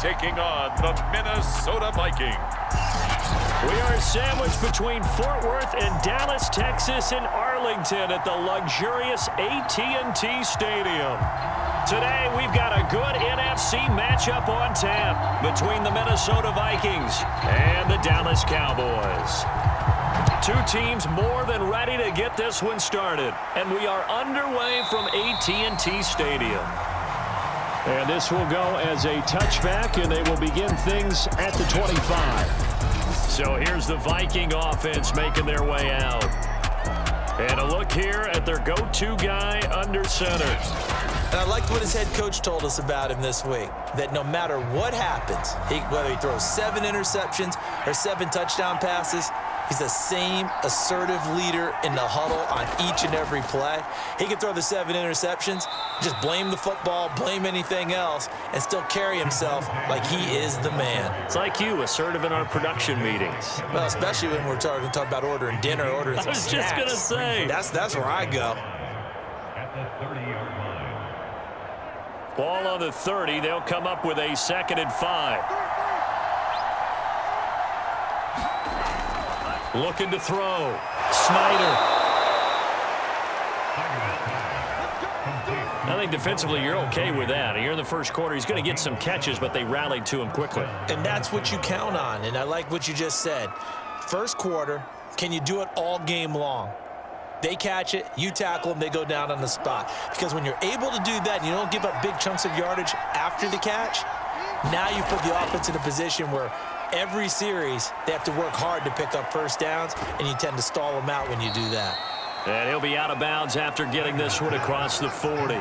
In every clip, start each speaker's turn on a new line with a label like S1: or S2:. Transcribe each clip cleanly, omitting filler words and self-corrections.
S1: taking on the Minnesota Vikings.
S2: We are sandwiched between Fort Worth and Dallas, Texas, and Arlington at the luxurious AT&T Stadium. Today, we've got a good NFC matchup on tap between the Minnesota Vikings and the Dallas Cowboys. Two teams more than ready to get this one started, and we are underway from AT&T Stadium. And this will go as a touchback, and they will begin things at the 25. So here's the Viking offense making their way out. And a look here at their go-to guy under center.
S3: And I liked what his head coach told us about him this week, that no matter what happens, whether he throws 7 interceptions or 7 touchdown passes, he's the same assertive leader in the huddle on each and every play. He can throw the 7 interceptions, just blame the football, blame anything else, and still carry himself like he is the man.
S2: It's like you, assertive in our production meetings.
S3: Well, especially when we're talking about ordering dinner, ordering some snacks.
S2: I was just going to say.
S3: That's where I go.
S4: At the 30-yard line.
S2: Ball on the 30. They'll come up with a 2nd and 5. Looking to throw. Snyder. I think defensively you're okay with that. Here in the first quarter, he's going to get some catches, but they rallied to him quickly.
S3: And that's what you count on, and I like what you just said. First quarter, can you do it all game long? They catch it, you tackle them, they go down on the spot. Because when you're able to do that and you don't give up big chunks of yardage after the catch, now you put the offense in a position where every series they have to work hard to pick up first downs, and you tend to stall them out when you do that.
S2: And he'll be out of bounds after getting this one across the 40.
S4: A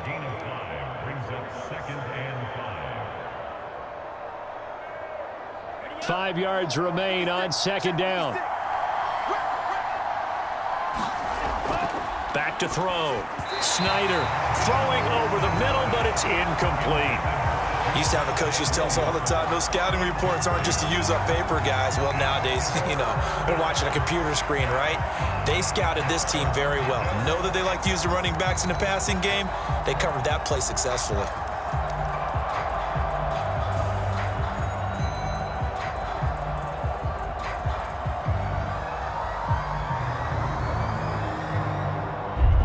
S4: gain of 5 brings up 2nd and 5.
S2: 5 yards remain on 2nd down. Back to throw. Snyder throwing over the middle, but it's incomplete.
S3: Used to have a coach who used to tell us all the time, those scouting reports aren't just to use up paper, guys. Well, nowadays, we're watching a computer screen, right? They scouted this team very well. Know that they like to use the running backs in the passing game. They covered that play successfully.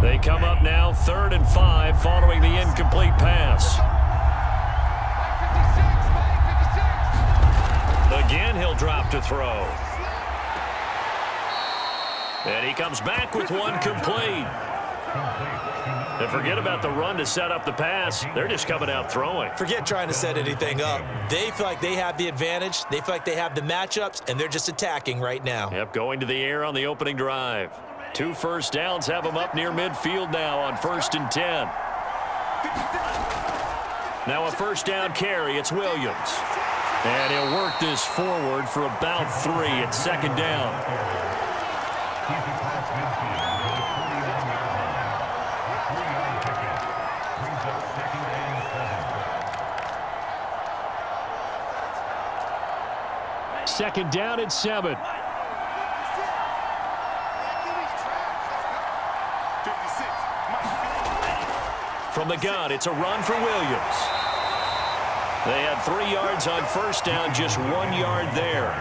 S2: They come up now 3rd and 5 following the incomplete pass. Again, he'll drop to throw. And he comes back with one complete. And forget about the run to set up the pass. They're just coming out throwing.
S3: Forget trying to set anything up. They feel like they have the advantage. They feel like they have the matchups, and they're just attacking right now.
S2: Yep, going to the air on the opening drive. 2 first downs have them up near midfield now on 1st and 10. Now a first down carry. It's Williams. And he'll work this forward for about 3 at 2nd down. Second down at 7. From the gun, it's a run for Williams. They had 3 yards on first down, just 1 yard there.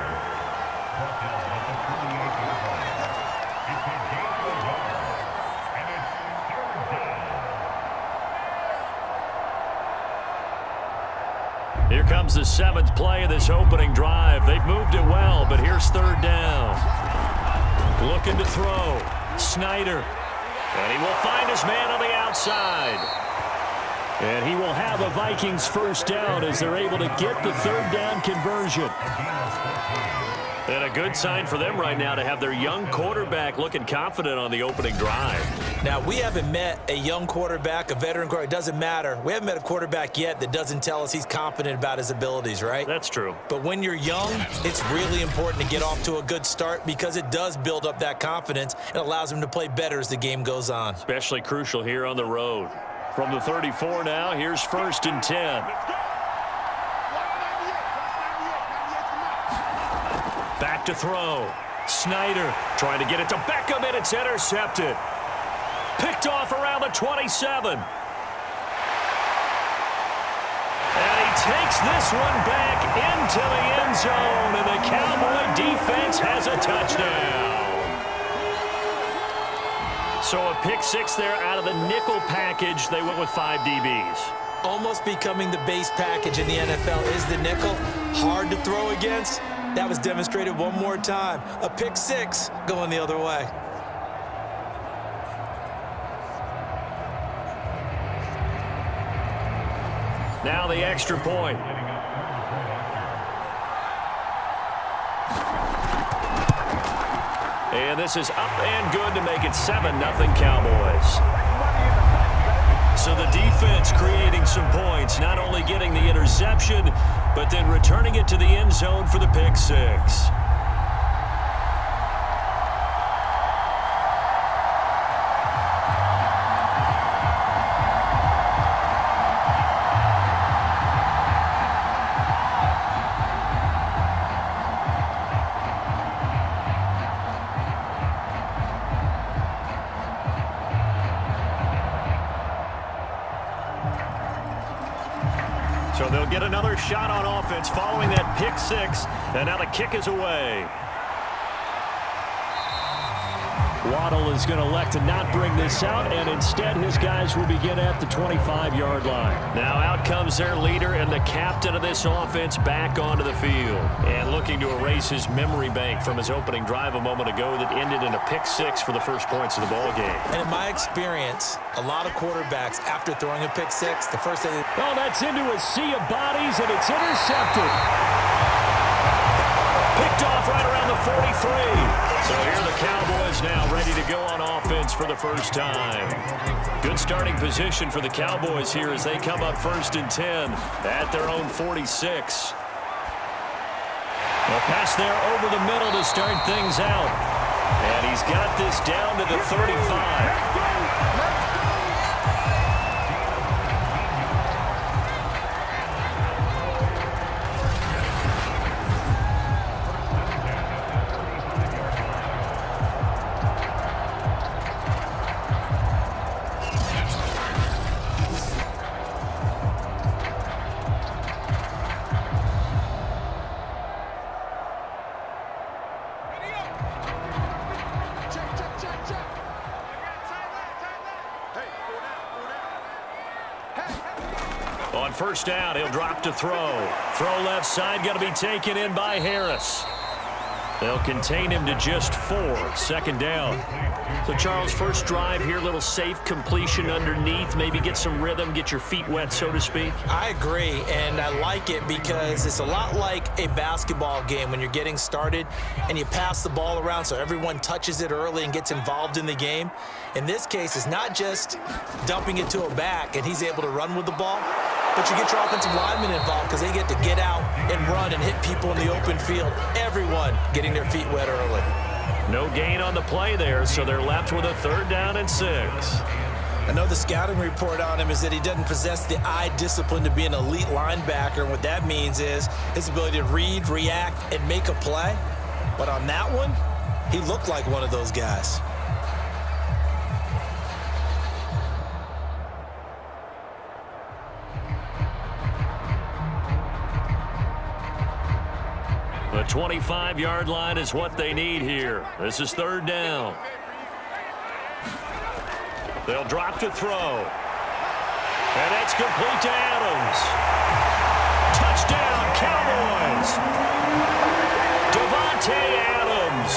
S2: Here comes the 7th play of this opening drive. They've moved it well, but here's 3rd down. Looking to throw. Snyder. And he will find his man on the outside. And he will have a Vikings first down as they're able to get the 3rd down conversion. And a good sign for them right now to have their young quarterback looking confident on the opening drive.
S3: Now, we haven't met a young quarterback, a veteran quarterback. It doesn't matter. We haven't met a quarterback yet that doesn't tell us he's confident about his abilities, right?
S2: That's true.
S3: But when you're young, it's really important to get off to a good start because it does build up that confidence and allows him to play better as the game goes on.
S2: Especially crucial here on the road. From the 34 now, here's 1st and 10. Back to throw. Snyder trying to get it to Beckham, and it's intercepted. Picked off around the 27. And he takes this one back into the end zone, and the Cowboy defense has a touchdown. So a pick six there out of the nickel package. They went with 5 DBs.
S3: Almost becoming the base package in the NFL is the nickel. Hard to throw against. That was demonstrated one more time. A pick six going the other way.
S2: Now the extra point. And this is up and good to make it 7-0 Cowboys. So the defense creating some points, not only getting the interception, but then returning it to the end zone for the pick six. So they'll get another shot on offense following that pick six, and now the kick is away. Waddle is going to elect to not bring this out, and instead his guys will begin at the 25-yard line. Now out comes their leader and the captain of this offense back onto the field, and looking to erase his memory bank from his opening drive a moment ago that ended in a pick six for the first points of the ball game.
S3: And in my experience, a lot of quarterbacks, after throwing a pick six, the first thing...
S2: Oh, that's into a sea of bodies, and it's intercepted. Picked off right around the 43. So here are the Cowboys now ready to go on offense for the first time. Good starting position for the Cowboys here as they come up 1st and 10 at their own 46. A pass there over the middle to start things out. And he's got this down to the 35. On first down, he'll drop to throw. Throw left side, got to be taken in by Harris. They'll contain him to just 4. 2nd down. So, Charles, first drive here, little safe completion underneath. Maybe get some rhythm, get your feet wet, so to speak.
S3: I agree, and I like it because it's a lot like a basketball game when you're getting started and you pass the ball around so everyone touches it early and gets involved in the game. In this case, it's not just dumping it to a back and he's able to run with the ball, but you get your offensive linemen involved because they get to get out and run and hit people in the open field. Everyone getting their feet wet early.
S2: No gain on the play there, so they're left with a 3rd down and 6.
S3: I know the scouting report on him is that he doesn't possess the eye discipline to be an elite linebacker, and what that means is his ability to read, react, and make a play. But on that one, he looked like one of those guys.
S2: The 25-yard line is what they need here. This is 3rd down. They'll drop to throw. And that's complete to Adams. Touchdown, Cowboys. Devontae Adams,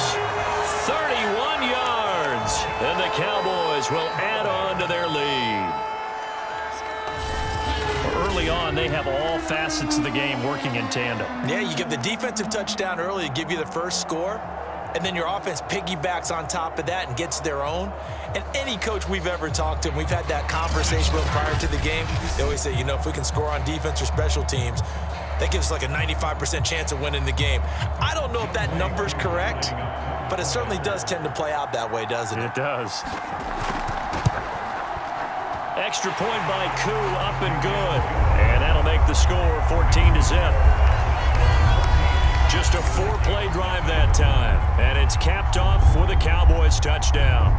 S2: 31 yards. And the Cowboys will add on to their lead. Early on, they have all facets of the game working in tandem.
S3: Yeah, you give the defensive touchdown early to give you the first score, and then your offense piggybacks on top of that and gets their own. And any coach we've ever talked to, and we've had that conversation with prior to the game, they always say, you know, if we can score on defense or special teams, that gives us like a 95% chance of winning the game. I don't know if that number's correct, but it certainly does tend to play out that way, doesn't it?
S2: It does. Extra point by Koo, up and good. And that'll make the score 14-0. Just a 4-play drive that time. And it's capped off with a Cowboys touchdown.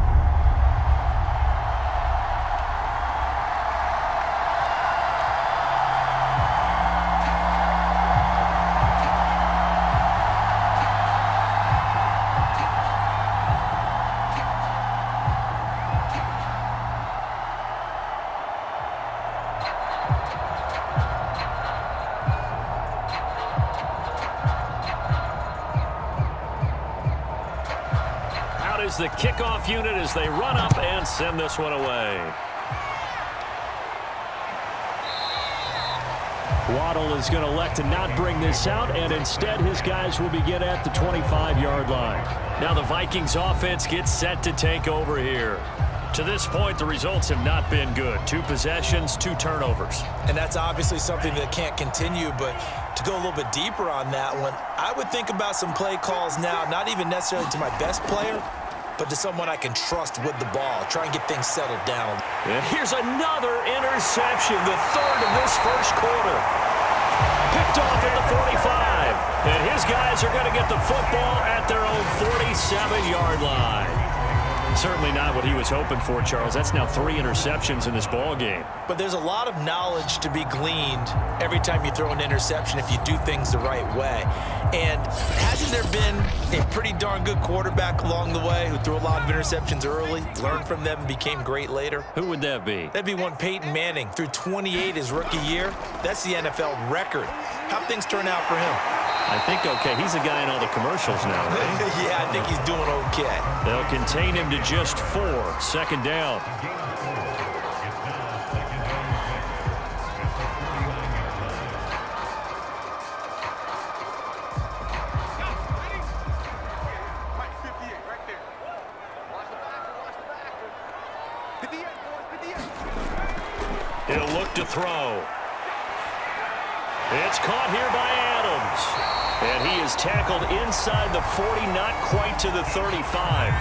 S2: the kickoff unit as they run up and send this one away. Waddle is going to elect to not bring this out, and instead his guys will begin at the 25-yard line. Now the Vikings offense gets set to take over here. To this point, the results have not been good. 2 possessions, 2 turnovers.
S3: And that's obviously something that can't continue, but to go a little bit deeper on that one, I would think about some play calls now, not even necessarily to my best player, but to someone I can trust with the ball. Try and get things settled down.
S2: And here's another interception, the 3rd of this first quarter. Picked off at the 45. And his guys are going to get the football at their own 47-yard line. Certainly not what he was hoping for, Charles. That's now 3 interceptions in this ball game.
S3: But there's a lot of knowledge to be gleaned every time you throw an interception if you do things the right way. And hasn't there been a pretty darn good quarterback along the way who threw a lot of interceptions early, learned from them, and became great later?
S2: Who would that be?
S3: That'd be one Peyton Manning. Threw 28 his rookie year. That's the NFL record. How'd things turn out for him?
S2: I think okay. He's a guy in all the commercials now, right?
S3: Yeah, I think he's doing okay.
S2: They'll contain him to just 4. 2nd down. He'll look to throw. It's caught here by Adams. And he is tackled inside the 40, not quite to the 35.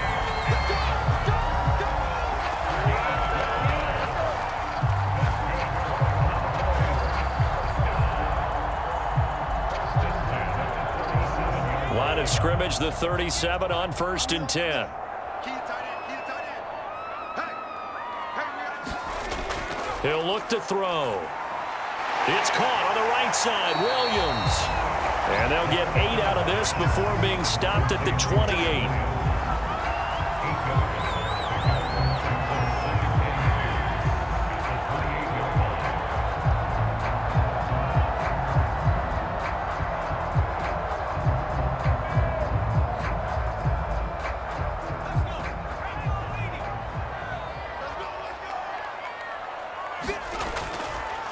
S2: Line of scrimmage, the 37 on 1st and 10. He'll look to throw. It's caught on the right side, Williams. And they'll get 8 out of this before being stopped at the 28.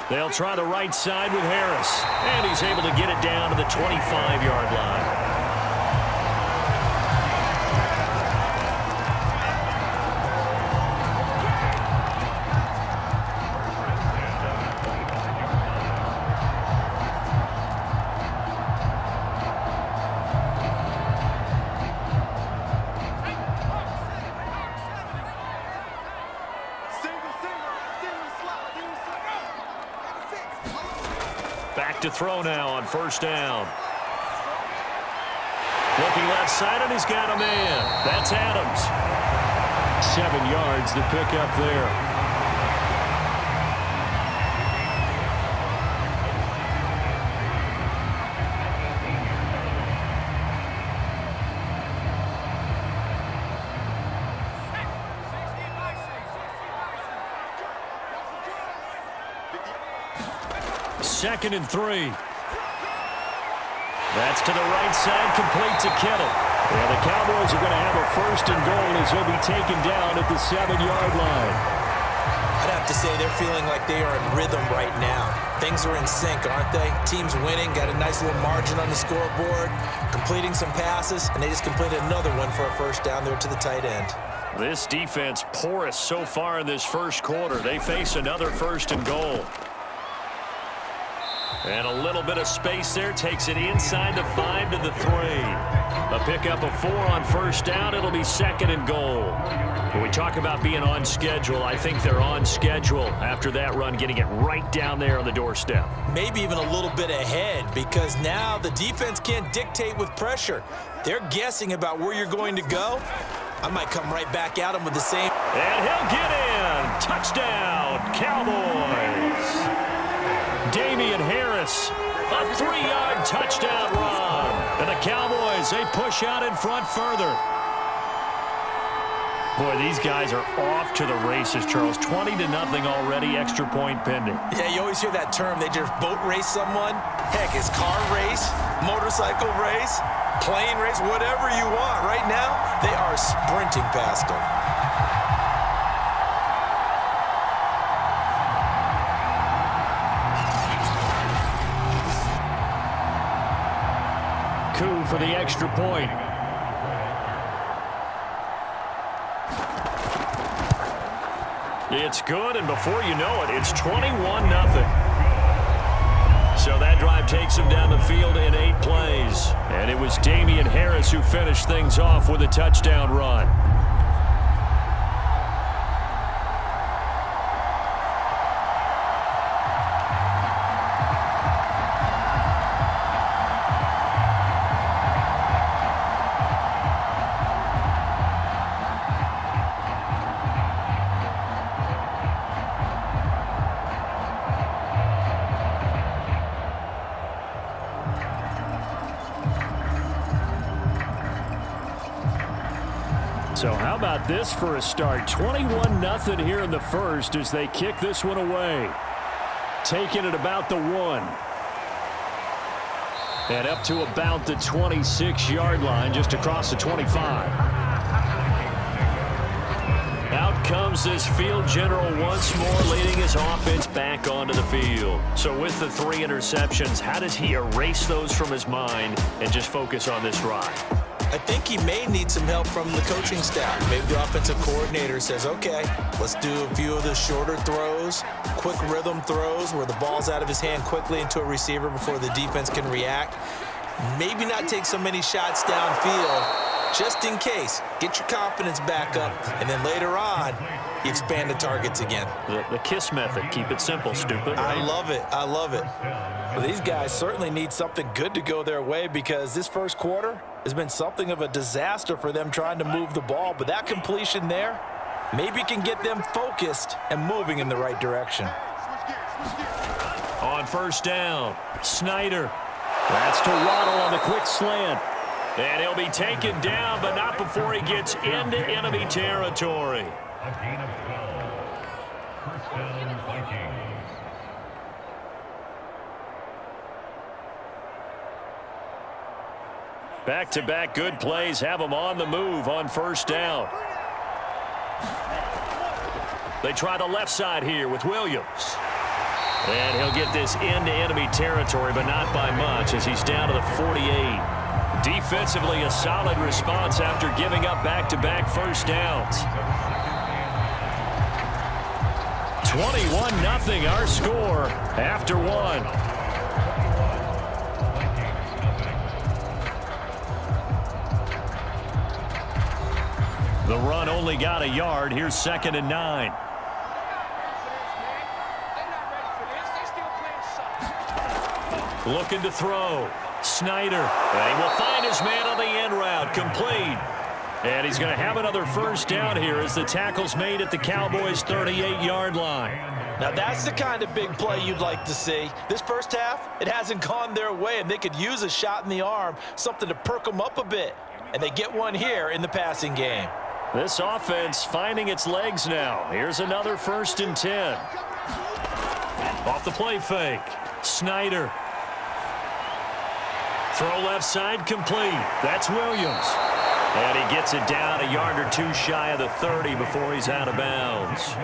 S2: They'll try the right side with Harris. And he's able to get it down to the 25-yard line. Back to throw now on 1st down. Looking left side, and he's got a man. That's Adams. 7 yards to pick up there. Second and 3. That's to the right side, complete to Kittle. Yeah, the Cowboys are going to have a 1st and goal as he'll be taken down at the 7-yard line.
S3: I'd have to say they're feeling like they are in rhythm right now. Things are in sync, aren't they? Team's winning, got a nice little margin on the scoreboard, completing some passes, and they just completed another one for a 1st down there to the tight end.
S2: This defense porous so far in this first quarter. They face another 1st and goal. And a little bit of space there, takes it inside the 5 to the 3. A pickup of 4 on 1st down. It'll be 2nd and goal. When we talk about being on schedule, I think they're on schedule after that run, getting it right down there on the doorstep.
S3: Maybe even a little bit ahead, because now the defense can't dictate with pressure. They're guessing about where you're going to go. I might come right back at him with the same.
S2: And he'll get in. Touchdown, Cowboys. Damian Harris, a 3-yard touchdown run. And the Cowboys, they push out in front further. Boy, these guys are off to the races, Charles. 20-0 already, extra point pending.
S3: Yeah, you always hear that term. They just boat race someone. Heck, it's car race, motorcycle race. plane race, whatever you want. Right now, they are sprinting past them.
S2: Coup for the extra point. It's good, and before you know it, it's 21-0. So that drive takes him down the field in 8 plays. And it was Damian Harris who finished things off with a touchdown run. So how about this for a start? 21-0 here in the first as they kick this one away. Taking it about the 1. And up to about the 26-yard line, just across the 25. Out comes this field general once more, leading his offense back onto the field. So with the 3 interceptions, how does he erase those from his mind and just focus on this drive?
S3: I think he may need some help from the coaching staff. Maybe the offensive coordinator says, okay, let's do a few of the shorter throws, quick rhythm throws where the ball's out of his hand quickly into a receiver before the defense can react. Maybe not take so many shots downfield, just in case. Get your confidence back up, and then later on, you expand the targets again.
S2: The KISS method. Keep it simple, stupid.
S3: I love it. I love it. Well, these guys certainly need something good to go their way because this first quarter has been something of a disaster for them trying to move the ball. But that completion there maybe can get them focused and moving in the right direction.
S2: On first down, Snyder. That's to Waddle on the quick slant. And he'll be taken down, but not before he gets into enemy territory.
S4: A gain of 12. First down, Vikings.
S2: Back-to-back good plays have him on the move on first down. They try the left side here with Williams. And he'll get this into enemy territory, but not by much as he's down to the 48. Defensively, a solid response after giving up back-to-back first downs. 21-0 our score after 1. The run only got a yard. Here's 2nd and 9. Looking to throw. Snyder. And he will find his man on the end route. Complete. And he's going to have another first down here as the tackle's made at the Cowboys' 38-yard line.
S3: Now that's the kind of big play you'd like to see. This first half, it hasn't gone their way, and they could use a shot in the arm, something to perk them up a bit. And they get one here in the passing game.
S2: This offense finding its legs now. Here's another 1st and 10. Off the play fake. Snyder. Throw left side complete. That's Williams. And he gets it down a yard or 2 shy of the 30 before he's out of bounds.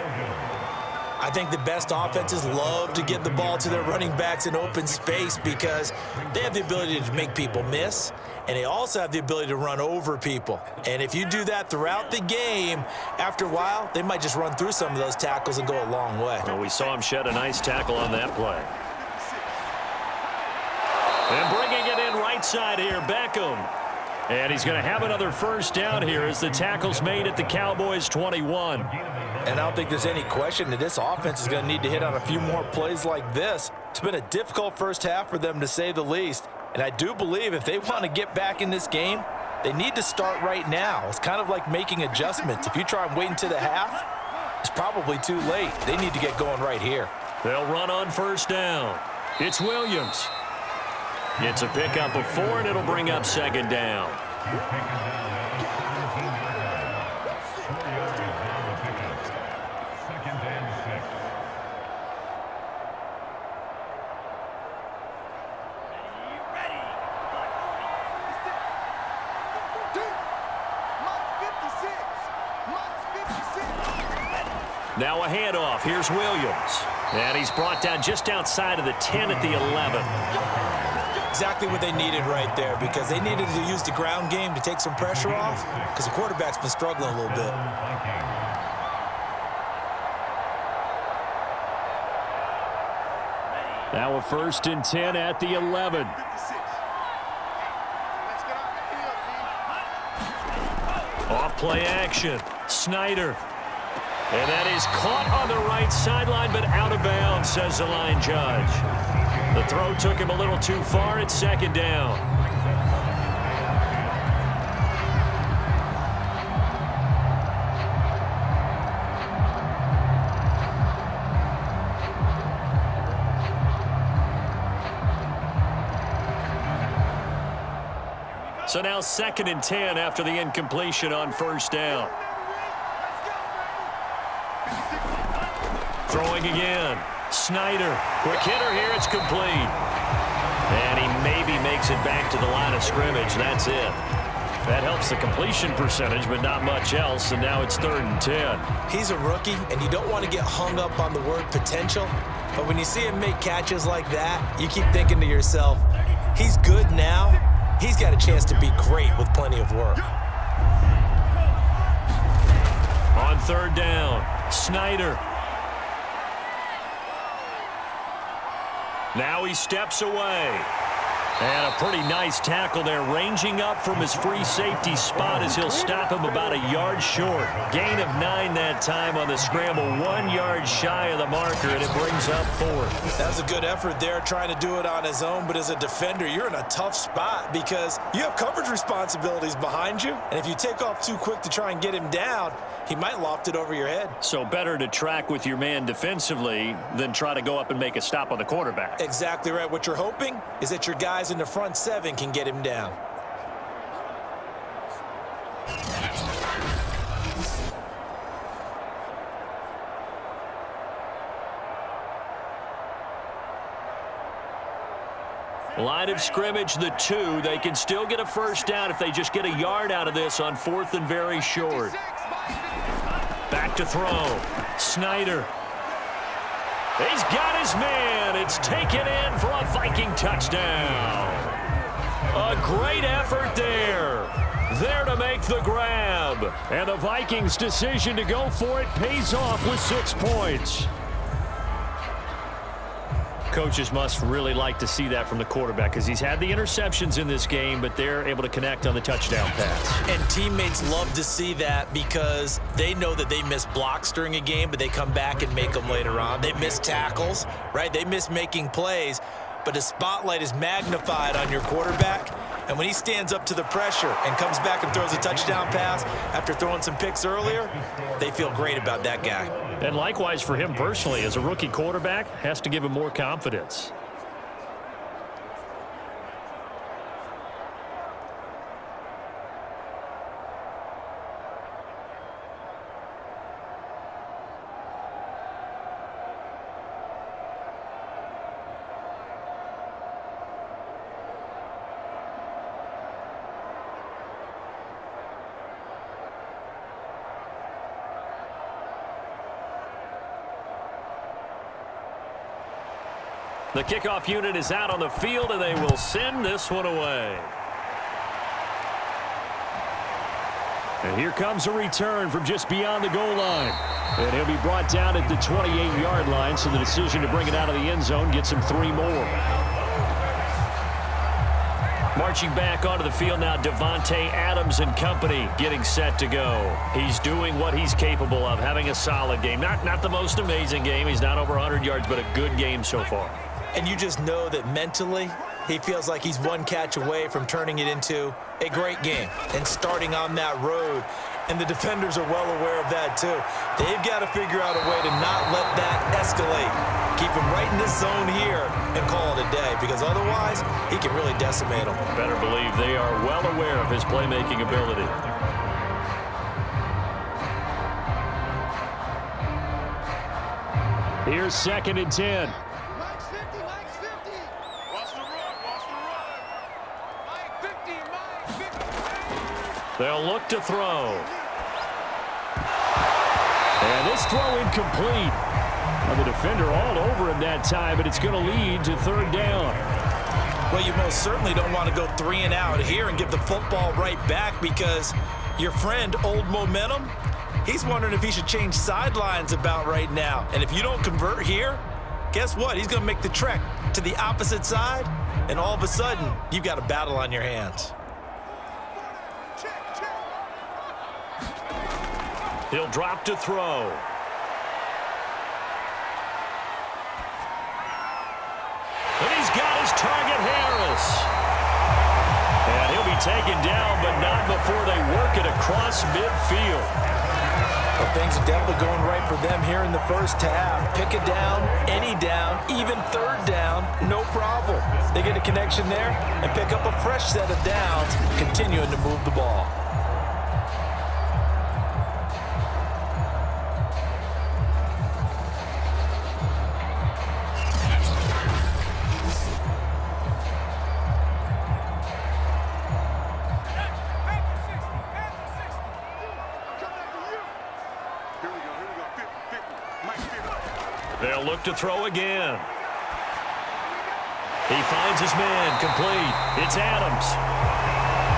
S3: I think the best offenses love to get the ball to their running backs in open space because they have the ability to make people miss, and they also have the ability to run over people. And if you do that throughout the game, after a while, they might just run through some of those tackles and go a long way.
S2: Well, we saw him shed a nice tackle on that play. And bringing it in right side here, Beckham. And he's going to have another first down here as the tackle's made at the Cowboys' 21.
S3: And I don't think there's any question that this offense is going to need to hit on a few more plays like this. It's been a difficult first half for them, to say the least. And I do believe if they want to get back in this game, they need to start right now. It's kind of like making adjustments. If you try and wait until the half, it's probably too late. They need to get going right here.
S2: They'll run on first down. It's Williams. It's a pickup of 4, and it'll bring up 2nd down. Now a handoff. Here's Williams. And he's brought down just outside of the 10 at the 11.
S3: Exactly what they needed right there, because they needed to use the ground game to take some pressure off, because the quarterback's been struggling a little bit.
S2: Now a 1st and 10 at the 11. Off play action. Snyder. And that is caught on the right sideline, but out of bounds, says the line judge. The throw took him a little too far at 2nd down. So now 2nd and 10 after the incompletion on 1st down. Throwing again. Snyder. Quick hitter here. It's complete. And he maybe makes it back to the line of scrimmage. That's it. That helps the completion percentage, but not much else. And now it's 3rd and 10.
S3: He's a rookie, and you don't want to get hung up on the word potential. But when you see him make catches like that, you keep thinking to yourself, he's good now. He's got a chance to be great with plenty of work.
S2: On 3rd down, Snyder. Now he steps away. And a pretty nice tackle there, ranging up from his free safety spot as he'll stop him about a yard short. Gain of 9 that time on the scramble, 1 yard shy of the marker, and it brings up 4th.
S3: That was a good effort there, trying to do it on his own, but as a defender, you're in a tough spot because you have coverage responsibilities behind you, and if you take off too quick to try and get him down, he might loft it over your head.
S2: So better to track with your man defensively than try to go up and make a stop on the quarterback.
S3: Exactly right. What you're hoping is that your guys in the front 7 can get him down.
S2: Line of scrimmage, the 2. They can still get a 1st down if they just get a yard out of this on 4th and very short. Back to throw. Snyder. He's got his man. It's taken in for a Viking touchdown. A great effort there. There to make the grab. And the Vikings' decision to go for it pays off with 6 points. Coaches must really like to see that from the quarterback because he's had the interceptions in this game, but they're able to connect on the touchdown pass.
S3: And teammates love to see that because they know that they miss blocks during a game, but they come back and make them later on. They miss tackles, right? They miss making plays, but the spotlight is magnified on your quarterback. And when he stands up to the pressure and comes back and throws a touchdown pass after throwing some picks earlier, they feel great about that guy.
S2: And likewise for him personally, as a rookie quarterback, has to give him more confidence. The kickoff unit is out on the field, and they will send this one away. And here comes a return from just beyond the goal line. And he'll be brought down at the 28-yard line, so the decision to bring it out of the end zone gets him 3 more. Marching back onto the field now, Devontae Adams and company getting set to go. He's doing what he's capable of, having a solid game. Not the most amazing game. He's not over 100 yards, but a good game so far.
S3: And you just know that mentally, he feels like he's 1 catch away from turning it into a great game and starting on that road. And the defenders are well aware of that, too. They've got to figure out a way to not let that escalate. Keep him right in this zone here and call it a day, because otherwise, he can really decimate them.
S2: Better believe they are well aware of his playmaking ability. Here's 2nd and 10. They'll look to throw. And this throw incomplete. Well, the defender all over him that time, but it's going to lead to third down.
S3: Well, you most certainly don't want to go 3 and out here and give the football right back, because your friend, Old Momentum, he's wondering if he should change sidelines about right now. And if you don't convert here, guess what? He's going to make the trek to the opposite side, and all of a sudden, you've got a battle on your hands.
S2: He'll drop to throw. And he's got his target, Harris. And he'll be taken down, but not before they work it across midfield.
S3: Well, things are definitely going right for them here in the first half. Pick a down, any down, even third down, no problem. They get a connection there and pick up a fresh set of downs, continuing to move the ball.
S2: They'll look to throw again. He finds his man, complete. It's Adams.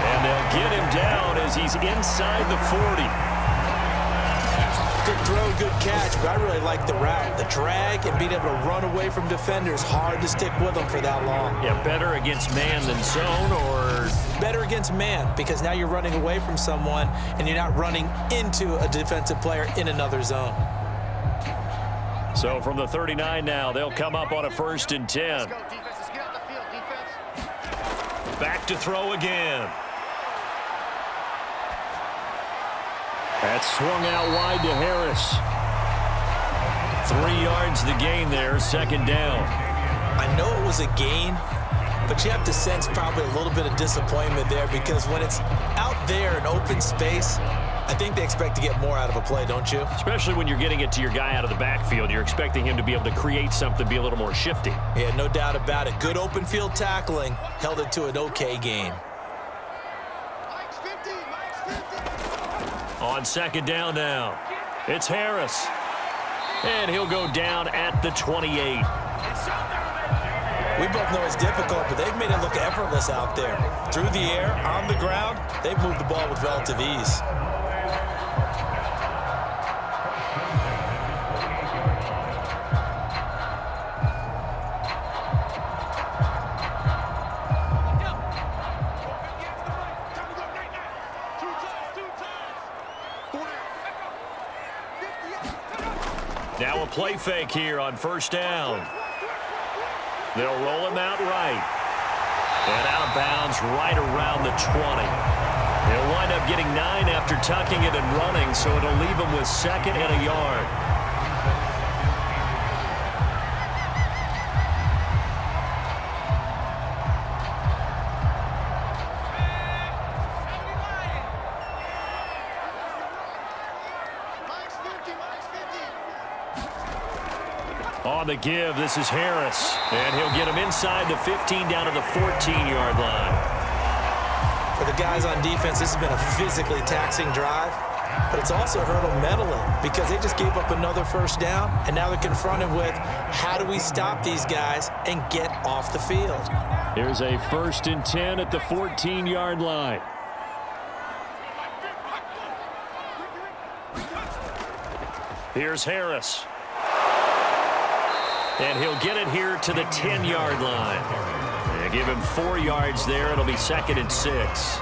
S2: And they'll get him down as he's inside the 40.
S3: Good throw, good catch, but I really like the route. The drag and being able to run away from defenders, hard to stick with them for that long.
S2: Yeah, better against man than zone, or?
S3: Better against man, because now you're running away from someone and you're not running into a defensive player in another zone.
S2: So from the 39 now, they'll come up on a 1st and 10. Back to throw again. That's swung out wide to Harris. 3 yards the gain there, 2nd down.
S3: I know it was a gain, but you have to sense probably a little bit of disappointment there, because when it's out there in open space, I think they expect to get more out of a play, don't you?
S2: Especially when you're getting it to your guy out of the backfield. You're expecting him to be able to create something, be a little more shifty.
S3: Yeah, no doubt about it. Good open field tackling held it to an okay gain.
S2: On 2nd down now, it's Harris. And he'll go down at the 28.
S3: We both know it's difficult, but they've made it look effortless out there. Through the air, on the ground, they've moved the ball with relative ease.
S2: Now a play fake here on 1st down. They'll roll him out right. And out of bounds right around the 20. They'll wind up getting 9 after tucking it and running, so it'll leave them with 2nd and a yard. On the give, this is Harris. And he'll get him inside the 15 down to the 14-yard line.
S3: For the guys on defense, this has been a physically taxing drive, but it's also hurt them mentally, because they just gave up another 1st down, and now they're confronted with, how do we stop these guys and get off the field?
S2: Here's a 1st and 10 at the 14-yard line. Here's Harris. And he'll get it here to the 10-yard line. They give him 4 yards there. It'll be 2nd and 6.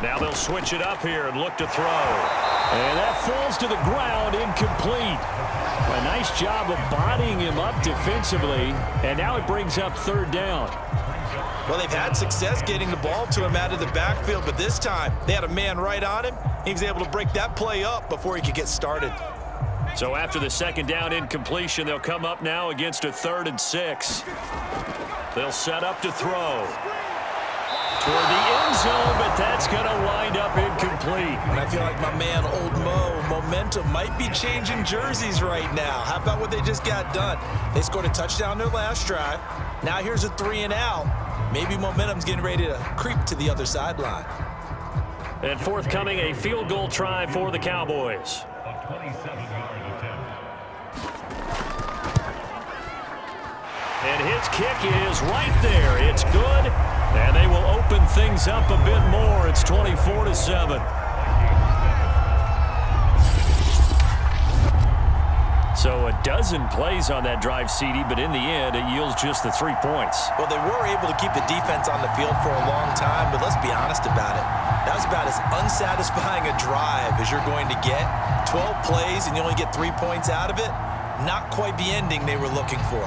S2: Now they'll switch it up here and look to throw. And that falls to the ground, incomplete. A nice job of bodying him up defensively, and now it brings up 3rd down.
S3: Well, they've had success getting the ball to him out of the backfield, but this time they had a man right on him. He was able to break that play up before he could get started.
S2: So after the 2nd down incompletion, they'll come up now against a 3rd and 6. They'll set up to throw. Toward the end zone, but that's going to wind up incomplete. complete.
S3: And I feel like my man, Old Mo, momentum might be changing jerseys right now. How about what they just got done? They scored a touchdown their last drive. Now here's a 3 and out. Maybe momentum's getting ready to creep to the other sideline.
S2: And forthcoming, a field goal try for the Cowboys.
S4: A 27-yard attempt.
S2: And his kick is right there. It's good. And they will open things up a bit more. It's 24-7. So a dozen plays on that drive, CD, but in the end, it yields just the 3 points.
S3: Well, they were able to keep the defense on the field for a long time, but let's be honest about it. That was about as unsatisfying a drive as you're going to get. 12 plays and you only get 3 points out of it. Not quite the ending they were looking for.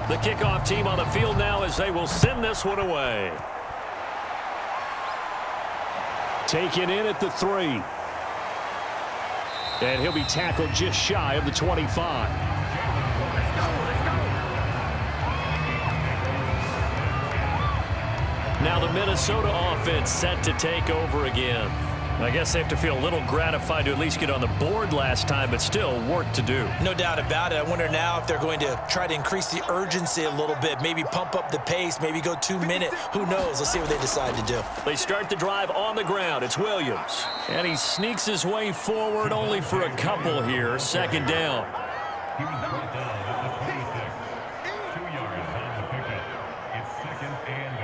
S2: The kickoff team on the field now as they will send this one away. Taken in at the 3. And he'll be tackled just shy of the 25. Now the Minnesota offense set to take over again. I guess they have to feel a little gratified to at least get on the board last time, but still work to do.
S3: No doubt about it. I wonder now if they're going to try to increase the urgency a little bit, maybe pump up the pace, maybe go 2 minute. Who knows? Let's see what they decide to do.
S2: They start the drive on the ground. It's Williams. And he sneaks his way forward only for a couple here. Second down.
S4: He was brought down at the 26. 2 yards on the pickup. It's 2nd and 8.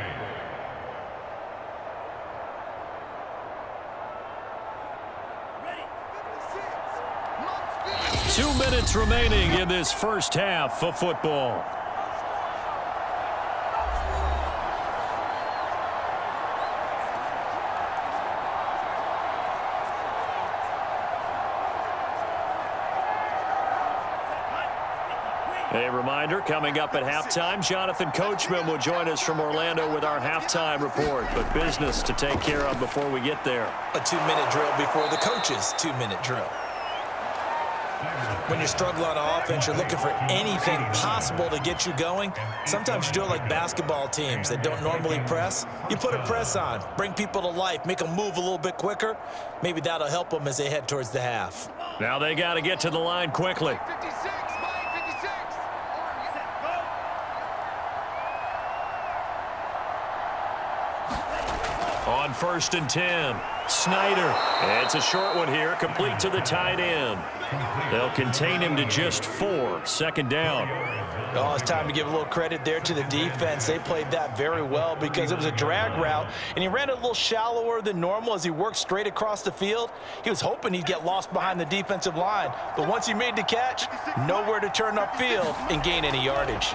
S2: 2 minutes remaining in this first half of football. A reminder, coming up at halftime, Jonathan Coachman will join us from Orlando with our halftime report, but business to take care of before we get there.
S3: A 2-minute drill before the coach's 2-minute drill. When you're struggling on offense, you're looking for anything possible to get you going. Sometimes you do it like basketball teams that don't normally press. You put a press on, bring people to life, make them move a little bit quicker. Maybe that'll help them as they head towards the half.
S2: Now they got to get to the line quickly.
S5: 56, Mike, 56.
S2: On 1st and 10, Snyder. It's a short one here, complete to the tight end. They'll contain him to just 4. Second down.
S3: Oh, it's time to give a little credit there to the defense. They played that very well because it was a drag route, and he ran it a little shallower than normal as he worked straight across the field. He was hoping he'd get lost behind the defensive line, but once he made the catch, nowhere to turn upfield and gain any yardage.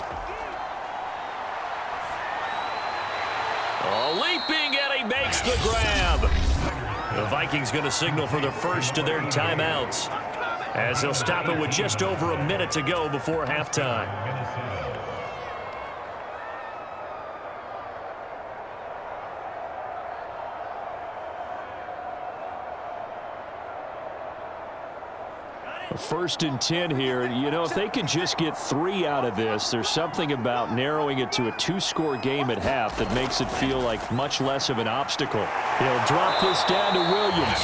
S2: Oh, leaping, and he makes the grab. The Vikings going to signal for the first of their timeouts, as they'll stop it with just over a minute to go before halftime. First and 10 here. You know, if they could just get 3 out of this, there's something about narrowing it to a 2-score game at half that makes it feel like much less of an obstacle. He'll drop this down to Williams.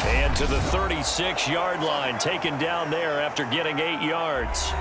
S2: And to the 36-yard line, taken down there after getting 8 yards.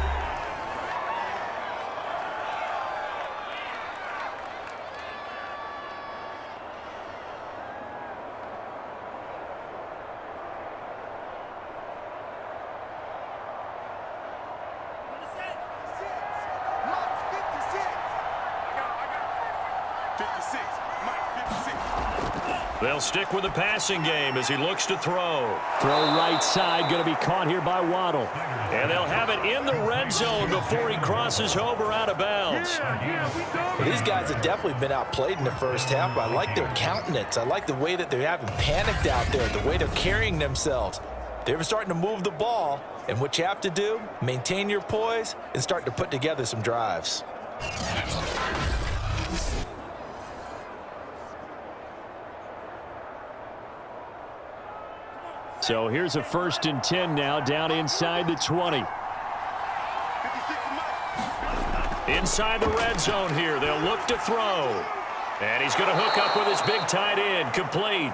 S2: They'll stick with the passing game as he looks to throw. Throw right side, going to be caught here by Waddle. And they'll have it in the red zone before he crosses over out of bounds.
S3: Well, these guys have definitely been outplayed in the first half, but I like their countenance. I like the way that they're having panicked out there, the way they're carrying themselves. They're starting to move the ball, and what you have to do, maintain your poise and start to put together some drives.
S2: So here's a 1st and 10 now, down inside the 20. Inside the red zone here. They'll look to throw. And he's going to hook up with his big tight end. Complete.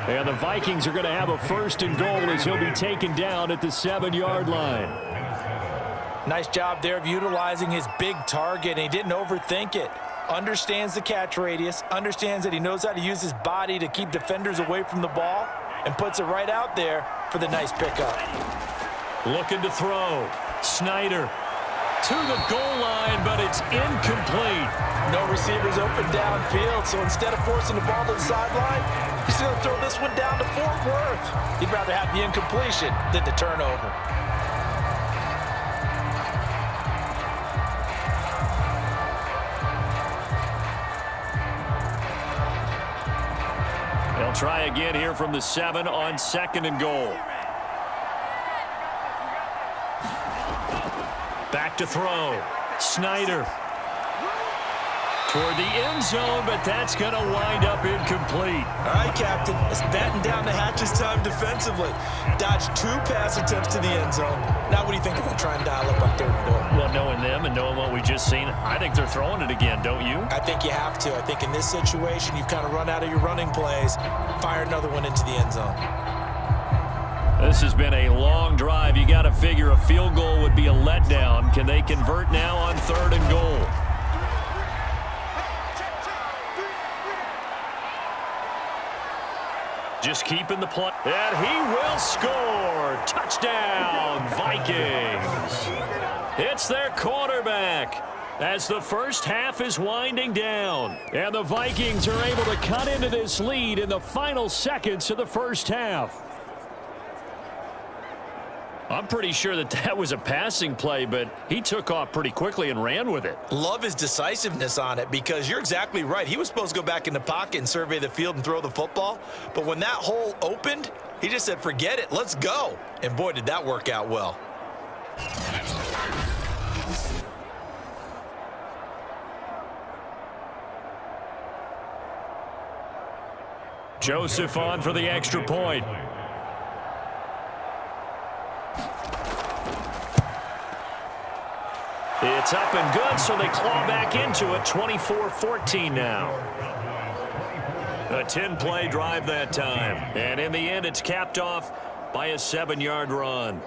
S2: And the Vikings are going to have a 1st and goal as he'll be taken down at the 7-yard line.
S3: Nice job there of utilizing his big target, and he didn't overthink it. Understands the catch radius, understands that he knows how to use his body to keep defenders away from the ball, and puts it right out there for the nice pickup.
S2: Looking to throw. Snyder to the goal line, but it's incomplete.
S3: No receivers open downfield, so instead of forcing the ball to the sideline, he's going to throw this one down to Fort Worth. He'd rather have the incompletion than the turnover.
S2: They'll try again here from the 7 on 2nd and goal. Back to throw. Snyder toward the end zone, but that's going to wind up incomplete.
S3: All right, Captain. It's batten down the hatches time defensively. Dodged 2 pass attempts to the end zone. Now what do you think they're going to try and dial up on 3rd and goal?
S2: Well, knowing them and knowing what we just seen, I think they're throwing it again, don't you?
S3: I think you have to. I think in this situation, you've kind of run out of your running plays. Fire another one into the end zone.
S2: This has been a long drive. You got to figure a field goal would be a letdown. Can they convert now on 3rd and goal? Just keeping the play. And he will score. Touchdown, Vikings. It's their quarterback as the first half is winding down. And the Vikings are able to cut into this lead in the final seconds of the first half. I'm pretty sure that was a passing play, but he took off pretty quickly and ran with it.
S3: Love his decisiveness on it because you're exactly right. He was supposed to go back in the pocket and survey the field and throw the football. But when that hole opened, he just said, forget it, let's go. And boy, did that work out well.
S2: Joseph on for the extra point. It's up and good, so they claw back into it. 24-14 now. A 10-play drive that time. And in the end, it's capped off by a 7-yard run.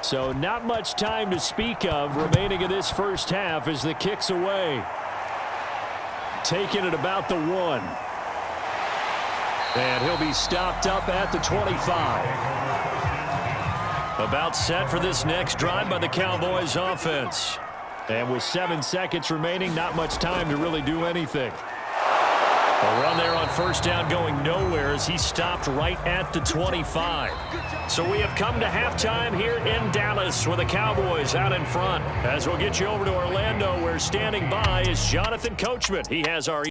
S2: So not much time to speak of remaining in this first half as the kick's away. Taking it about the 1. And he'll be stopped up at the 25. About set for this next drive by the Cowboys offense. And with 7 seconds remaining, not much time to really do anything. A run there on first down going nowhere as he stopped right at the 25. So we have come to halftime here in Dallas with the Cowboys out in front. As we'll get you over to Orlando, where standing by is Jonathan Coachman. He has our